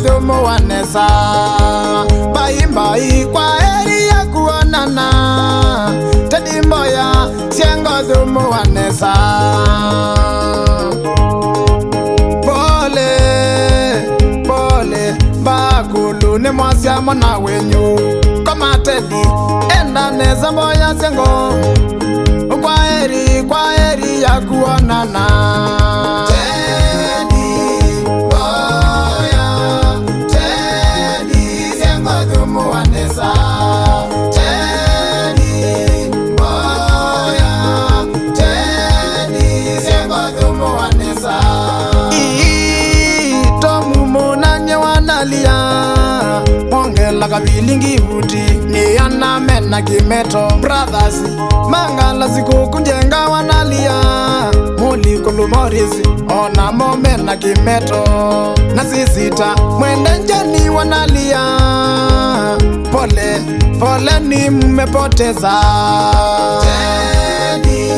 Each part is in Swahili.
thumu wanesa. Bye bye kwa heri ya kuonana. Teddy Mboya siengo thumu wanesa. Pole pole bakulu ni mwasia mwana wenyu. Kama Teddy enda neza Mboya siengo. Kwa heri ya kuonana. Teddy Mboya, Teddy siengo thumu wanesa. Teddy Mboya, Teddy siengo thumu wanesa. Tomu munanye wanalia mongela kabilingi buti ni ana mena kimeto brothers mangala siku kunjenga wanalia muli kulumorisi ona momena kimeto na sisita mwende njani wanalia pole pole ni mmepoteza. Teddy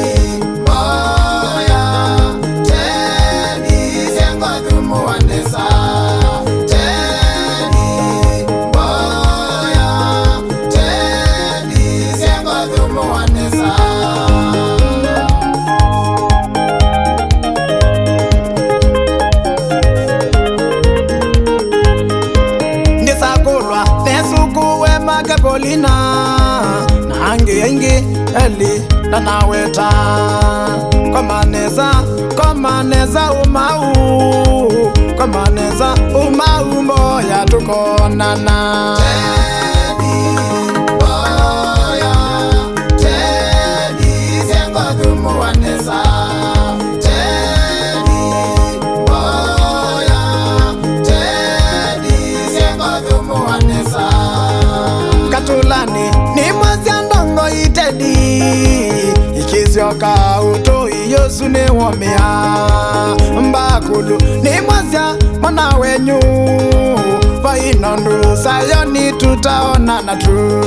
Mboya, Teddy siengo thumu wanesa. Polina na ange eli na naweta komaneza umau Mboya tukonana. Teddy Mboya, Teddy siengo thumu wanesa. Teddy Mboya, Teddy siengo thumu wanesa. Katulani ni mwazia ndongo itedi ikizioka uto iyosu ni womea. Mbakulu ni mwazia mwana wenyu vainondu sayoni tutaonana tu.